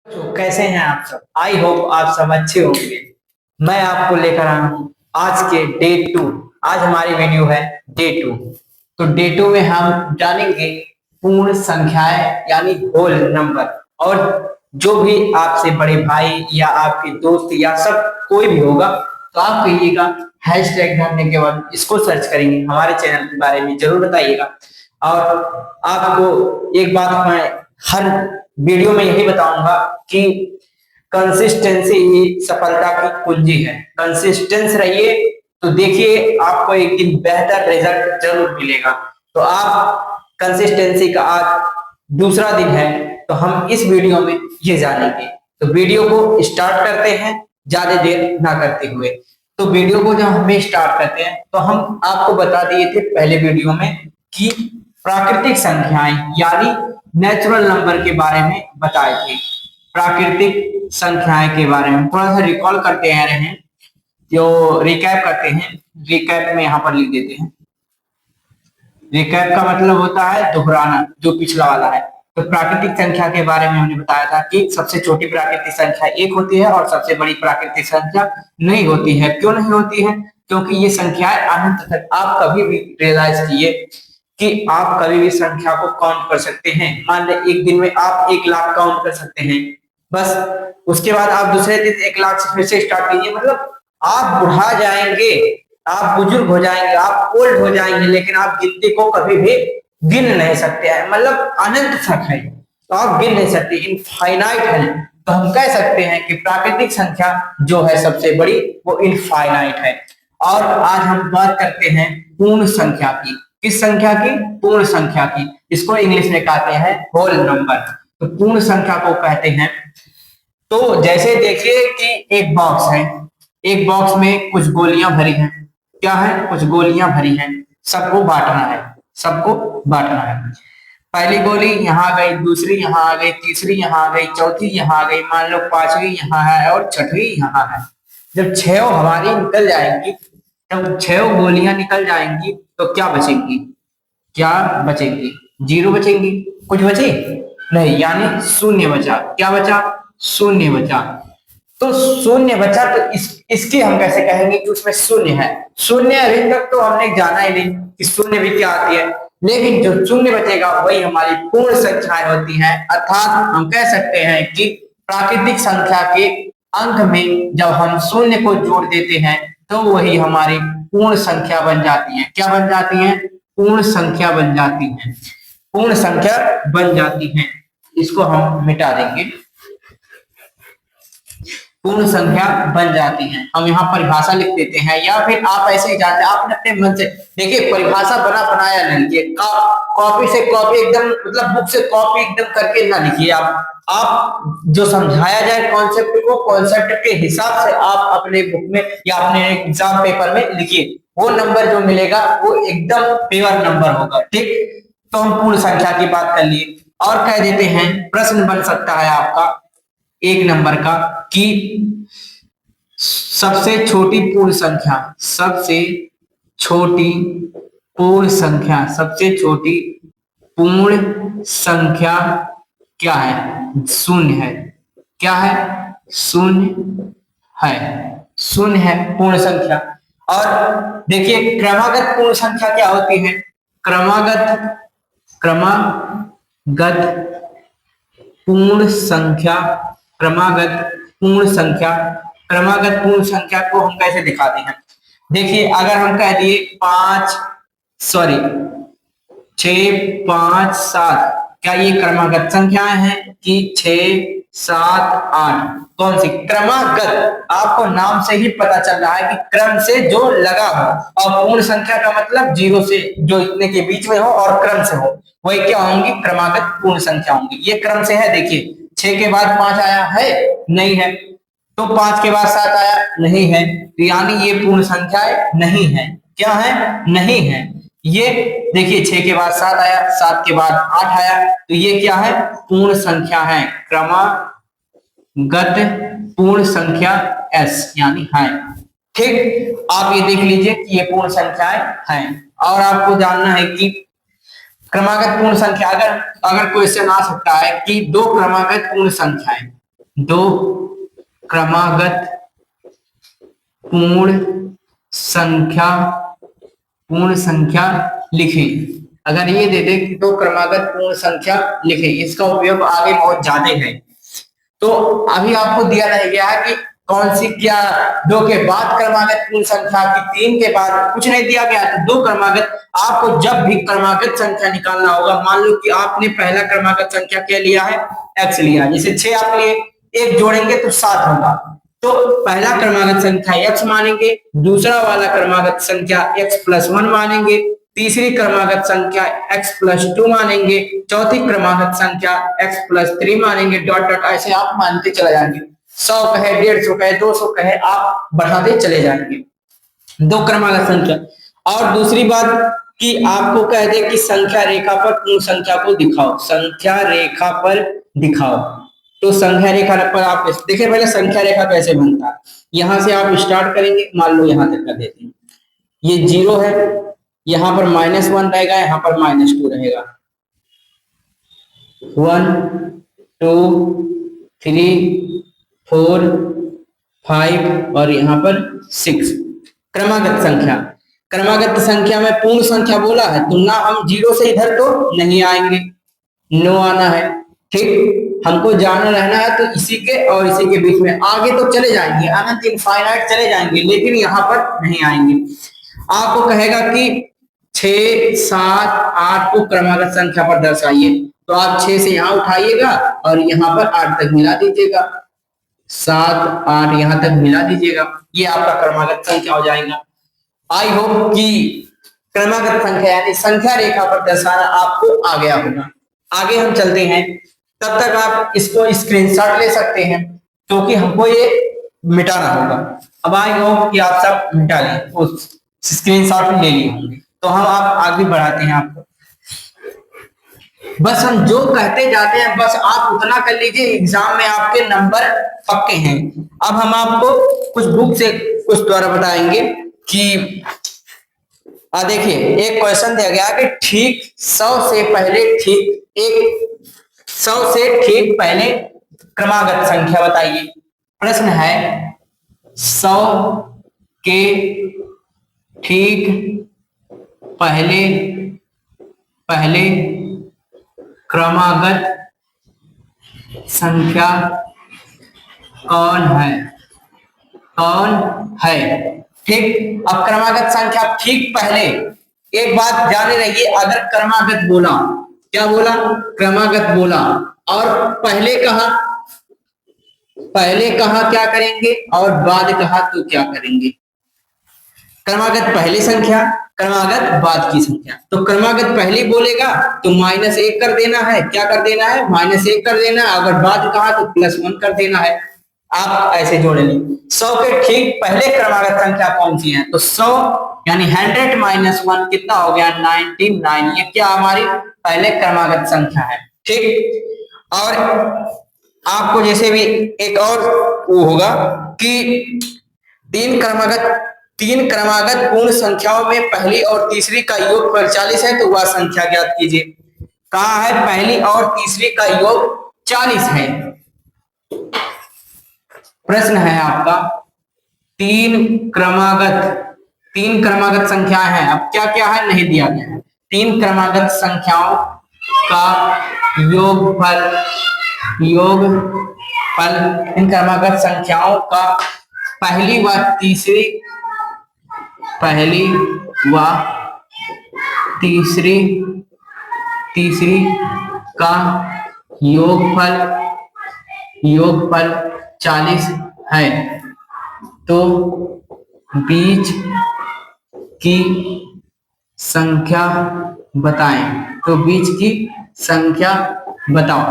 तो कैसे हैं आप सब। आई होप आप सब अच्छे होंगे। मैं आपको लेकर आया हूँ आज के डे टू। आज हमारी वीडियो है डे टू। तो डे टू में हम जानेंगे पूर्ण संख्याएं यानी होल नंबर। और जो भी आपसे बड़े भाई या आपके दोस्त या सब कोई भी होगा तो आप कहिएगा हैशटैग जानने के बाद इसको सर्च करेंगे, हमारे चैनल के बारे में जरूर बताइएगा। और आपको एक बात मैं हर वीडियो में यही बताऊंगा कि कंसिस्टेंसी ही सफलता की कुंजी है। कंसिस्टेंस रहिए तो देखिए आपको एक दिन बेहतर रिजल्ट जरूर मिलेगा। तो आप कंसिस्टेंसी का आज दूसरा दिन है तो हम इस वीडियो में ये जानेंगे। तो वीडियो को स्टार्ट करते हैं ज्यादा देर ना करते हुए। तो वीडियो को जब हमें स्टार्ट करते हैं तो हम आपको बता दिए थे पहले वीडियो में कि प्राकृतिक संख्याएं यानी नेचुरल नंबर के बारे में बताए थे। प्राकृतिक संख्याएं के बारे में थोड़ा सा रिकॉल करते आ रहे हैं, जो रिकैप करते हैं। रिकैप में यहाँ पर लिख देते हैं। रिकैप का मतलब होता है दोहराना, जो पिछला वाला है। तो प्राकृतिक संख्या के बारे में हमने बताया था कि सबसे छोटी प्राकृतिक संख्या एक होती है और सबसे बड़ी प्राकृतिक संख्या नहीं होती है। क्यों नहीं होती है? क्योंकि ये संख्याएं अनंत तक, आप कभी भी रियलाइज किए कि आप कभी भी संख्या को काउंट कर सकते हैं। मान लें एक दिन में आप 1 लाख काउंट कर सकते हैं, बस। उसके बाद आप दूसरे दिन 1 लाख से फिर से स्टार्ट कीजिए। मतलब आप बुढ़ा जाएंगे, आप बुजुर्ग हो जाएंगे, आप ओल्ड हो जाएंगे, लेकिन आप गिनती को कभी भी गिन नहीं सकते हैं। मतलब अनंत तक है तो आप गिन नहीं सकते, इनफाइनाइट है। तो हम कह सकते हैं कि प्राकृतिक संख्या जो है सबसे बड़ी वो इनफाइनाइट है। और आज हम बात करते हैं पूर्ण संख्या की। किस संख्या की? पूर्ण संख्या की। इसको इंग्लिश में कहते हैं होल नंबर। तो पूर्ण संख्या को कहते हैं। तो जैसे देखिए कि एक बॉक्स है, एक बॉक्स में कुछ गोलियां भरी हैं। क्या है? कुछ गोलियां भरी हैं। सबको बांटना है, सबको बांटना है। पहली गोली यहाँ आ गई, दूसरी यहाँ आ गई, तीसरी यहाँ आ गई, चौथी यहाँ आ गई, मान लो पांचवी यहाँ है और छठवीं यहाँ है। जब छह हमारी निकल जाएंगी, जब छह गोलियां निकल जाएंगी तो क्या बचेंगी? क्या बचेंगी? जीरो बचेंगी। कुछ बचे नहीं, यानी शून्य बचा। क्या बचा? शून्य बचा। तो शून्य बचा तो इसकी हम कैसे कहेंगे कि उसमें शून्य है? शून्य अभी तक तो हमने जाना ही नहीं कि शून्य भी क्या आती है, लेकिन जो शून्य बचेगा वही हमारी पूर्ण संख्याएं होती हैं। अर्थात हम कह सकते हैं कि प्राकृतिक संख्या के अंक में जब हम शून्य को जोड़ देते हैं तो वही हमारी पूर्ण संख्या बन जाती है। क्या बन जाती है? पूर्ण संख्या बन जाती है। पूर्ण संख्या बन जाती है। इसको हम मिटा देंगे। पूर्ण संख्या बन जाती है। हम यहाँ परिभाषा लिख देते हैं, या फिर आप ऐसे ही जानते हैं, आपने अपने मन से देखिए परिभाषा बनाया नहीं लिखिए। कॉपी से कॉपी एकदम, मतलब बुक से कॉपी एकदम करके ना लिखिए। आप जो समझाया जाए कॉन्सेप्ट को, कॉन्सेप्ट के हिसाब से आप अपने बुक में या अपने एग्जाम पेपर में लिखिए। वो नंबर जो मिलेगा वो एकदम प्योर नंबर होगा। ठीक, तो हम पूर्ण संख्या की बात कर लिए और कह देते हैं, प्रश्न बन सकता है आपका 1 नंबर का कि सबसे छोटी पूर्ण संख्या, सबसे छोटी पूर्ण संख्या, सबसे छोटी पूर्ण संख्या क्या है? शून्य है। क्या है? शून्य है। शून्य है पूर्ण संख्या। और देखिए क्रमागत पूर्ण संख्या क्या होती है? क्रमागत पूर्ण संख्या, क्रमागत पूर्ण संख्या, क्रमागत पूर्ण संख्या को हम कैसे दिखाते हैं? देखिए अगर हम कह दिए 6 5 7, क्या ये क्रमागत संख्याएं हैं कि 6 7 8? कौन सी क्रमागत? आपको नाम से ही पता चल रहा है कि क्रम से जो लगा हो। और पूर्ण संख्या का मतलब जीरो से जो इतने के बीच में हो और क्रम से हो, वही क्या होंगी? क्रमागत पूर्ण संख्या होंगी। ये क्रम से है। देखिए 6 के बाद 5 आया है? नहीं है। तो 5 के बाद 7 आया? नहीं है। तो यानी ये पूर्ण संख्याएं नहीं है। क्या है? नहीं है। ये देखिए 6 के बाद 7 आया, 7 के बाद 8 आया, तो ये क्या है? पूर्ण संख्या है। क्रमागत पूर्ण संख्या एस यानी है। ठीक, आप ये देख लीजिए कि ये पूर्ण संख्याएं हैं। और आपको जानना है कि क्रमागत पूर्ण संख्या, अगर क्वेश्चन आ सकता है कि दो क्रमागत पूर्ण संख्याएं, दो क्रमागत पूर्ण संख्या लिखें। अगर ये दे दे कि दो क्रमागत पूर्ण संख्या लिखें, इसका उपयोग आगे बहुत ज्यादा है। तो अभी आपको दिया रह गया है कि कौन सी, क्या दो के बाद क्रमागत पूर्ण संख्या की, तीन के बाद, कुछ नहीं दिया गया। तो दो क्रमागत, आपको जब भी क्रमागत संख्या निकालना होगा, मान लो कि आपने पहला क्रमागत संख्या क्या लिया है, x लिया, जैसे 6 आप लिए, एक जोड़ेंगे तो 7 होगा, तो पहला क्रमागत संख्या x मानेंगे, दूसरा वाला क्रमागत संख्या x+1 मानेंगे, तीसरी क्रमागत संख्या x+2 मानेंगे, चौथी क्रमागत संख्या x+3 मानेंगे, डॉट डॉट ऐसे आप मानते चले जाएंगे। 100 कहे, 150 कहे, 200 कहे, आप बढ़ाते चले जाएंगे दो क्रमागत संख्या। और दूसरी बात कि आपको कह दे कि संख्या रेखा पर पूर्ण संख्या को दिखाओ, संख्या रेखा पर दिखाओ, तो संख्या रेखा पर आप देखिए पहले संख्या रेखा कैसे बनता है। यहां से आप स्टार्ट करेंगे, मान लो यहां तक कर देते हैं, ये 0 है, यहां पर -1 रहेगा, यहां पर -2 रहेगा, 1 2 3 4 5 और यहां पर 6 क्रमागत संख्या। क्रमागत संख्या में पूर्ण संख्या बोला है तो ना हम 0 से इधर तो नहीं आएंगे, नो आना है, ठीक। हमको जाना रहना है तो इसी के और इसी के बीच में, आगे तो चले जाएंगे, अनंत इनफाइनाइट चले जाएंगे, लेकिन यहाँ पर नहीं आएंगे। आपको कहेगा कि 6 7 8 को क्रमागत संख्या पर दर्शाइए, तो आप 6 से यहाँ उठाइएगा और यहाँ पर 8 तक मिला दीजिएगा, 7 8 यहाँ तक मिला दीजिएगा, ये आपका क्रमागत संख्या हो जाएगा। आई होप कि क्रमागत संख्या यानी संख्या रेखा पर दर्शाना आपको आ गया होगा। आगे हम चलते हैं, तब तक आप इसको स्क्रीनशॉट ले सकते हैं क्योंकि हमको ये मिटाना होगा। अब आई होप कि आप सब मिटा लें, उस स्क्रीनशॉट ले लिए होंगे, तो हम आप आगे बढ़ाते हैं आपको। बस हम जो कहते जाते हैं बस आप उतना कर लीजिए, एग्जाम में आपके नंबर पक्के हैं। अब हम आपको कुछ बुक से कुछ द्वारा बताएंगे कि देखिए एक क्वेश्चन दिया गया कि ठीक 100 से पहले क्रमागत संख्या बताइए। प्रश्न है 100 के ठीक पहले क्रमागत संख्या कौन है, ठीक। अब क्रमागत संख्या ठीक पहले, एक बात जाने रहिए, अगर क्रमागत बोला, क्या बोला, क्रमागत बोला, और पहले कहा क्या करेंगे और बाद कहा तो क्या करेंगे। क्रमागत पहली संख्या, क्रमागत बाद की संख्या, तो क्रमागत पहली बोलेगा तो -1 कर देना है, क्या कर देना है, -1 कर देना है, अगर बाद कहा तो +1 कर देना है। आप ऐसे जोड़ लीजिए। 100 के ठीक पहले क्रमागत संख्या कौन सी है, तो 100 यानी 100 -1 कितना हो गया, 99, ये क्या हमारी पहले क्रमागत संख्या है, ठीक। और आपको जैसे भी एक और वो होगा कि तीन क्रमागत पूर्ण संख्याओं में पहली और तीसरी का योग 40 है, तो वह संख्या ज्ञात कीजिए। कहा है पहली और तीसरी का योग 40 है। प्रश्न है आपका तीन क्रमागत संख्या है, अब क्या क्या है नहीं दिया गया है। तीन क्रमागत संख्याओं का योगफल, इन क्रमागत संख्याओं का पहली व तीसरी का योगफल 40 है, तो बीच की संख्या बताएं, तो बीच की संख्या बताओ,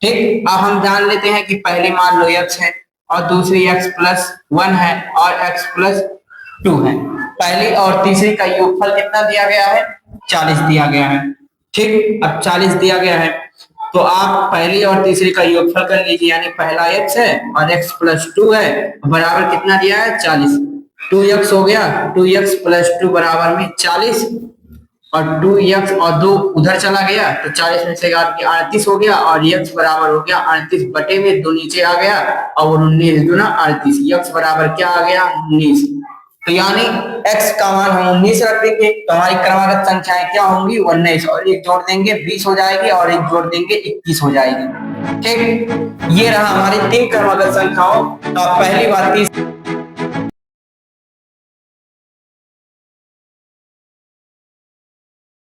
ठीक। अब हम जान लेते हैं कि पहले मान लो x है और दूसरी x+1 है और x+2 है। पहली और तीसरी का योगफल कितना दिया गया है, 40 दिया गया है, ठीक। अब 40 दिया गया है तो आप पहली और तीसरी का योगफल कर लीजिए, यानी पहला x है और x+2 है, बराबर कितना दिया है, 40, 2x हो गया, 2x+2 बराबर में 40। और 2x और 2 उधर चला गया तो 40 में से 38 हो गया और x बराबर हो गया 38 बटे में 2 नीचे आ गया और 19 दूना 38, x बराबर क्या आ गया 19। तो यानी x का मान हम 19 रख देंगे तो हमारी क्रमागत संख्याएं क्या होंगी 19 और एक जोड़ देंगे 20 हो जाएगी और एक जोड़ देंगे 21 हो जाएगी। ठीक, ये रहा हमारी 3 क्रमागत संख्याओं का पहली बात।